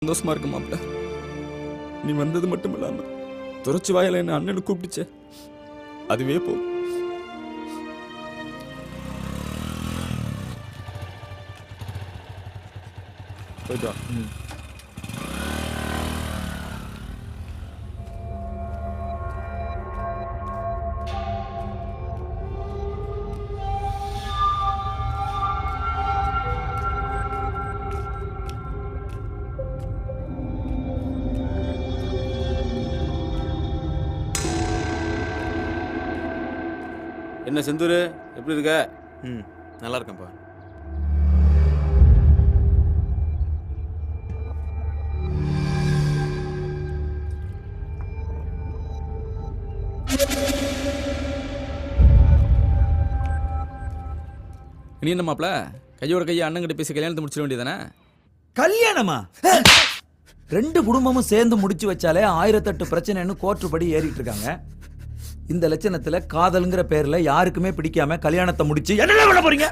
சந்தோஷமா இருக்கு மாப்பிள்ள. நீ வந்தது மட்டும் இல்லாம துறைச்சி வாயில என்ன அண்ணனு கூப்பிடுச்ச, அதுவே போதும். போயிட்டு வா. என்ன செந்தூர், எப்படி இருக்க? நல்லா இருக்கேன்ப்பா. நீ என்ன மாப்பிள்ள கையோட கையை அண்ணங்கிட்ட பேசி கல்யாணத்தை முடிச்சிட வேண்டியதானே? கல்யாணமா? ரெண்டு குடும்பமும் சேர்ந்து முடிச்சு வச்சாலே 1008 பிரச்சனைன்னு கோர்ட்டு படி ஏறிட்டு இருக்காங்க. இந்த லட்சணத்துல காதல்ங்கிற பேர்ல யாருக்குமே பிடிக்காம கல்யாணத்தை முடிச்சு என்ன பண்ண போறீங்க?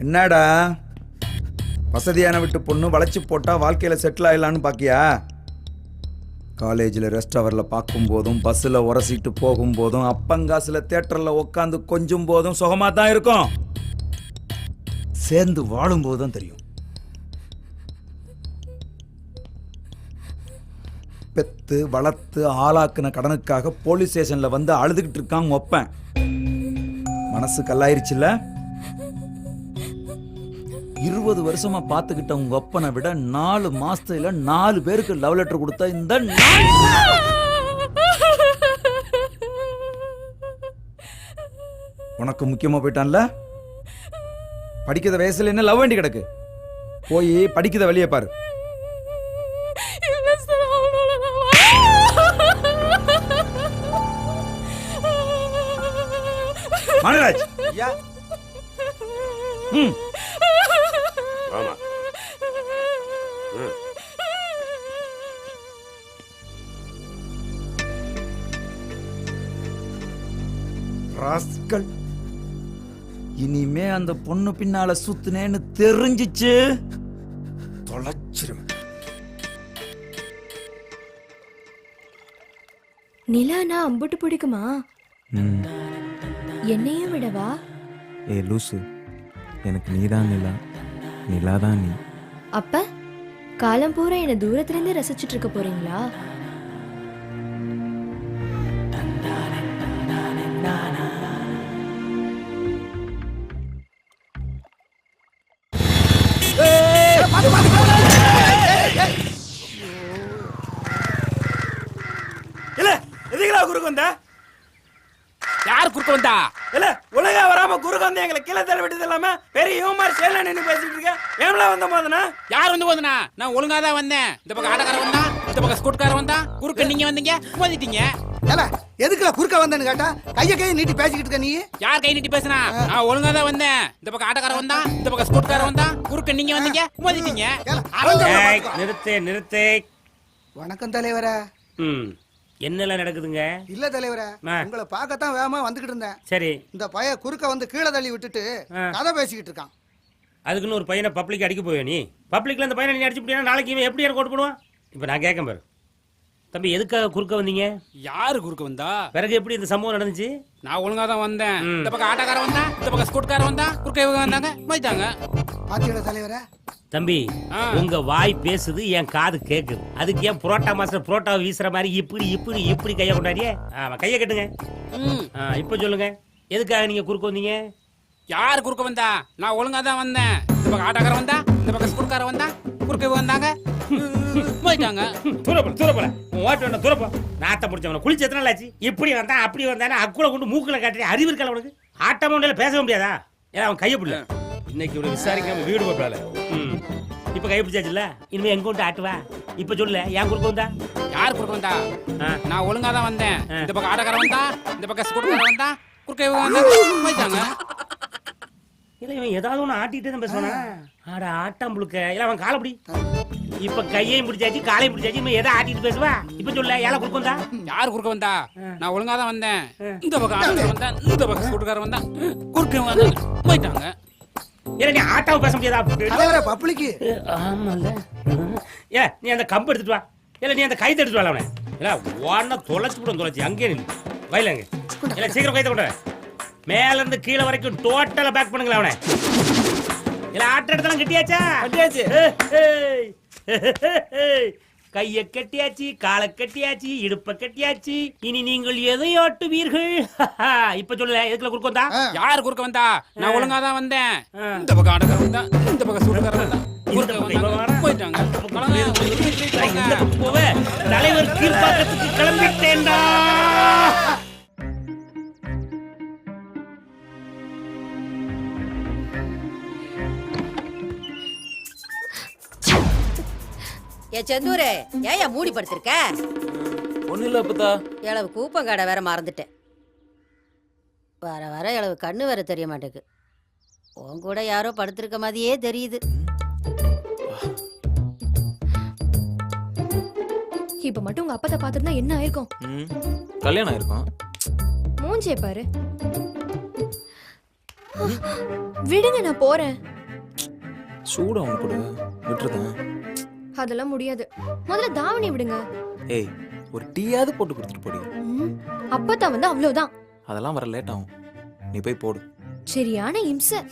என்னடா வசதியான விட்டு பொண்ணு வளைச்சு போட்டா வாழ்க்கையில செட்டில் ஆயிடலான்னு பாக்கியா? காலேஜில் ரெஸ்ட் ஹவரில் பார்க்கும் போதும், பஸ்ஸில் உரசிட்டு போகும் போதும், அப்பங்காசுல தியேட்டரில் உட்காந்து கொஞ்சம் போதும் சுகமாக தான் இருக்கும். சேர்ந்து வாழும் போது தான் தெரியும். பெத்து வளர்த்து ஆளாக்குன கடனுக்காக போலீஸ் ஸ்டேஷன்ல வந்து அழுதுகிட்டு இருக்கான் ஒப்பன். மனசு கல்லாயிருச்சுல்ல? 20 வருஷமா பாத்துக்கிட்ட உங்க ஒப்பனை விட 4 மாசத்துல 4 பேருக்கு லவ் லெட்டர் கொடுத்தா இந்த உனக்கு முக்கியமா போயிட்டான்ல? படிக்கிற வயசுல என்ன லவ் வேண்டி கிடக்கு? போய் படிக்கிற வழியை பாரு. மனராஜ் ஐயா. ஆமா. ராஸ்கல், இனிமே அந்த பொண்ணு பின்னால சுத்துனேன்னு தெரிஞ்சிச்சு தொலைச்சிரும். நிலானா அம்புட்டு பிடிக்குமா? என்னையும் விடவா? ஏ லூசு, எனக்கு நீதான் நிலா, நிலாதான் நீ. அப்ப காலம் பூரா என்ன தூரத்துல இருந்து ரசிச்சுட்டு இருக்க போறீங்களா? இல்ல எதுக்குடா குறுக்கு வந்த? யார் குறுக்க வந்தா? இல்ல உலக வராம குறுக்கு வந்து எங்களை கீழே தள்ள விட்டது இல்லாம பெரிய யூமார் சேல நின்னு பேசிட்டு இருக்க. ஏம்ல வந்த போதுனா? யார் வந்து போதுனா? நான் ஒழுங்கா தான் வந்தேன். இந்த பக்கம் ஆட்டக்கார வந்தா, இந்த பக்கம் ஸ்கூட்கார வந்தா, குறுக்க நீங்க வந்தீங்க, மோதிட்டீங்க. ஏல எதுக்குல குறுக்க வந்தேன்னு கேட்டா கைய நீட்டி பேசிக்கிட்டு இருக்க நீ. யார் கை நீட்டி பேசுனா? நான் ஒழுங்கா தான் வந்தேன். இந்த பக்கம் ஆட்டக்கார வந்தா, இந்த பக்கம் ஸ்கூட்கார வந்தா, குறுக்க நீங்க வந்தீங்க, மோதிட்டீங்க. நிறுத்து. வணக்கம் தலைவரே. என்னெல்லாம் நடக்குதுங்க? இல்ல தலைவரே, உங்களை பார்க்கத்தான் வேகமா வந்துகிட்டு இருந்தேன். சரி, இந்த பைய குறுக்க வந்து கீழே தள்ளி விட்டுட்டு கதை பேசிக்கிட்டு இருக்கான். அதுக்குன்னு ஒரு பையனை பப்ளிக் அடிக்க போவே நீ? பப்ளிக்ல அந்த பையனை நீ அடிச்சு போட்டீங்கன்னா நாளைக்கு இவன் எப்படி எனக்கு ஓட்டு போடுவான்? இப்ப நான் கேட்க பாரு தம்பி, எதுக்காக குறுக்க வந்தீங்க? யாரு குறுக்க வந்தா? பிறகு எப்படி இந்த சம்பவம் நடந்துச்சு? நான் ஒழுங்கா தான் வந்தேன். இந்த பக்கம் ஆட்டக்கார வந்தா, இந்த பக்கம் ஸ்கூட்கார வந்தா, குறுக்க இவங்க வந்தாங்க, மோதிட்டாங்க. பாத்தீங்களா தலைவரே? தம்பி, உங்க வாய் பேசுது, என் காது கேக்குது. அதுக்கு ஏன் புரோட்டா மாஸ்டர் புரோட்டா வீசுற மாதிரி இப்படி கைய கொண்டாடியே? கைய கட்டுங்க. இப்ப சொல்லுங்க, எதுக்காக நீங்க குறுக்க வந்தீங்க? யார் குறுக்க வந்தா? நான் ஒழுங்கா தான் வந்தேன். இந்த பக்கம் ஆட்டக்கார வந்தா, இந்த பக்கம் ஸ்கூட்கார வந்தா, குறுக்க இவங்க வந்தாங்க, மோதிட்டாங்க. தூரப்போல உன் ஓட்டு வேண்டாம், தூரப்போ. நாத்த முடிச்சவன குளிச்சு எத்தனை நாள் ஆச்சு? இப்படி வந்தா அப்படி வந்தானே அக்குள்ள கொண்டு மூக்குல காட்டுறேன். அறிவு இருக்கல உனக்கு? ஆட்டமா பேச முடியாதா? ஏன்னா அவன் கைய பிடில. இன்னைக்கு இவனை விசாரிக்காம வீடு போட்டால. இப்ப கை பிடிச்சாச்சுல்ல, இனிமே எங்க கொண்டு ஆட்டுவா? இப்ப சொல்லு, ஏன் குறுக்க வந்தா? யார் குறுக்க வந்தா? நான் ஒழுங்கா தான் வந்தேன். இந்த பக்கம் ஆட்டக்கார வந்தா, இந்த பக்கம் ஸ்கூட்கார வந்தா, குறுக்க இவங்க வந்தாங்க, மோதிட்டாங்க. இல்ல இவன் ஏதாவது ஒண்ணு ஆட்டிட்டே தான் பேசுவானா? ஆட ஆட்டம் புழுக்க. இல்ல அவன் காலை பிடி. இப்ப கையையும் பிடிச்சாச்சு காலையும் பிடிச்சாச்சு, இவன் எதை ஆட்டிட்டு பேசுவா? இப்ப சொல்ல, ஏழை குறுக்க வந்தா? யார் குறுக்க வந்தா? நான் ஒழுங்கா தான் வந்தேன். இந்த பக்கம் ஆட்டக்கார வந்தா, இந்த பக்கம் ஸ்கூட்கார வந்தா, குறுக்க இவங்க வந்தாங்க, மோதிட்டாங்க. ஏல நீ ஆட்டாவை பேச முடியாதா? தலைவரே பப்ளிக்கு ஆமால. ஏ நீ அந்த கம்பு எடுத்துட்டு வா. ஏல நீ அந்த கைத்தை எடுத்துட்டு வா அவனை. ஏல ஓடன தொலைச்சு போடும் தொலைச்சு அங்கே நில்லு. வயலங்க. ஏல சீக்கிரம் கைத்தை கொண்டு வா. மேல இருந்து கீழ வரைக்கும் டோட்டலா பேக் பண்ணுங்க அவனை. ஏல ஆட்ட எடுத்தலாம் கட்டியாச்சா? கட்டியாச்சு. கைய கட்டியாச்சு, காலை கட்டியாச்சு, இடுப்ப கட்டியாச்சு. இனி நீங்கள் எதை ஆட்டுவீர்கள்? இப்ப சொல்லல எதுக்குல குறுக்க வந்தா? யார் குறுக்க வந்தா? நான் ஒழுங்கா தான் வந்தேன். இந்த பக்கம் ஆட்டக்காரன் வந்தா, இந்த பக்கம் சூடுகாரன் வந்தா. குறுக்க வந்தாங்க, போயிட்டாங்க. இந்த பக்கம் போவ. தலைவர் கீழ்பாக்கத்துக்கு கிளம்பிட்டேன்டா. ஏ செந்தூரே, ஏன் மூடி படுத்திருக்க? ஒன்றும் இல்லை அப்பத்தா. இளவு கூப்பங்காடை வேற மறந்துட்டேன். வர வர இளவு கண்ணு வேற தெரிய மாட்டேங்குது. உன் கூட யாரோ படுத்திருக்க மாதிரியே தெரியுது. இப்ப மட்டும் உங்க அப்பத்தை பாத்துருந்தா என்ன ஆயிருக்கும்? கல்யாணம் ஆயிருக்கும். மூஞ்சிய பாரு. விடுங்க, நான் போறேன். சூட அவனு கூட விட்டுருதான். அதெல்லாம் முடியாது. முதல்ல தாவணி விடுங்க. ஏய், ஒரு டீயாவது போட்டு கொடுத்துட்டு போடி. அப்பதான் வந்து அவ்வளவுதான். அதெல்லாம் வர லேட் ஆகும். நீ போய் போடு. சரியான இம்சை.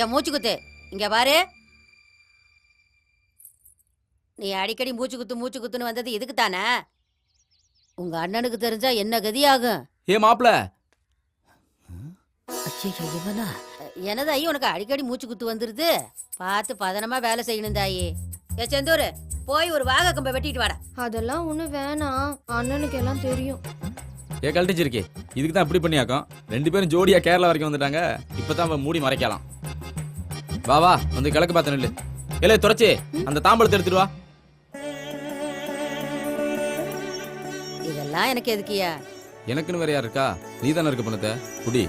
என் மூச்சு குத்து இங்க பாரு. நீ அடிக்கடி மூச்சு குத்துன்னு வந்தது இதுக்கு தானே? உங்க அண்ணனுக்கு தெரிஞ்சா என்ன கதியாகும்? ஏ மாப்ள, இவனா என்னதாயி உனக்கு அடிக்கடி மூச்சு குத்து வந்துருது? பார்த்து பதனமா வேலை செய்யணும் தாயி. ஏ செந்தூர், போய் ஒரு வாகை கம்பை வெட்டிட்டு வாடா. அதெல்லாம் ஒண்ணு வேணாம், அண்ணனுக்கு எல்லாம் தெரியும். ஏ கழட்டிச்சிருக்கே, இதுக்கு தான் இப்படி பண்ணியாக்கும். 2 பேரும் ஜோடியா கேரளா வரைக்கும் வந்துட்டாங்க. இப்பதான் மூடி மறைக்கலாம். வா வா, வந்து கிழக்கு பார்த்து நில்லு. ஏலே துறைச்சி, அந்த தாம்பழத்தை எடுத்துட்டு வா. இதெல்லாம் எனக்கு எதுக்கியா? எனக்குன்னு வேற யார் இருக்கா? நீ தானே இருக்க பண்ணத குடி.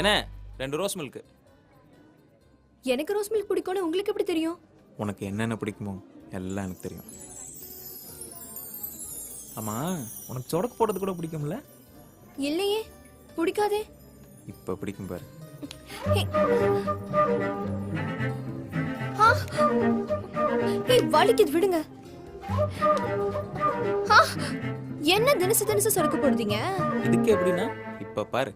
என்ன 2 ரோஸ் மில்க். எனக்கு ரோஸ் மில்க் பிடிக்கும்னு உங்களுக்கு எப்படி தெரியும்? உனக்கு என்னென்ன பிடிக்குமோ எல்லாம் எனக்கு தெரியும். ஆமா, உனக்கு சொடக்கு போடுறது கூட பிடிக்கும்ல? இல்லையே, பிடிக்காதே. இப்ப பிடிக்கும் பாரு. வலிக்குது, விடுங்க. என்ன தினசு தினசு சொடக்கு போடுறீங்க? இதுக்கு எப்படின்னா இப்ப பாரு.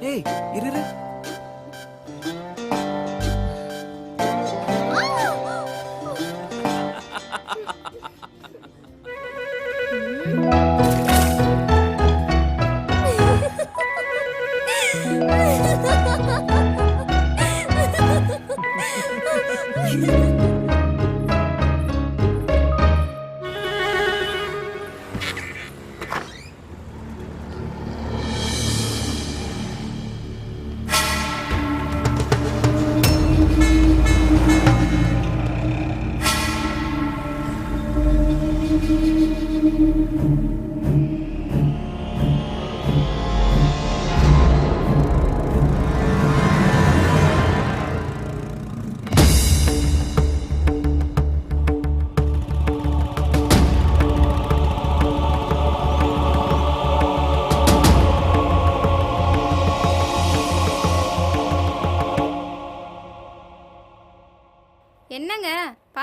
ஏய், இரு.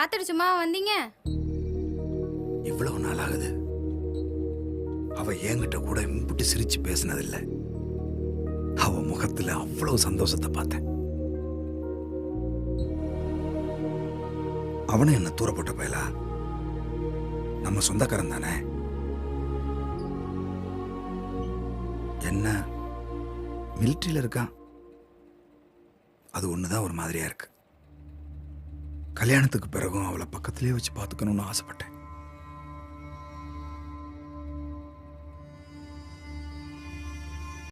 பார்த்துட்டு சும்மா வந்தீங்க? இவ்வளவு நாள் ஆகுது அவ என்கிட்ட கூட இம்புட்டு சிரிச்சு பேசினதில்ல. அவ முகத்துல அவ்வளவு சந்தோஷத்தை பார்த்தேன். அவனும் என்ன தூரப்பட்ட பயலா, நம்ம சொந்தக்காரன் தானே. என்ன மிலிட்ரியில இருக்கான், அது ஒண்ணுதான் ஒரு மாதிரியா இருக்கு. கல்யாணத்துக்கு பிறகும் அவளை பக்கத்திலே வச்சு பார்த்துக்கணும்னு ஆசைப்பட்டேன்.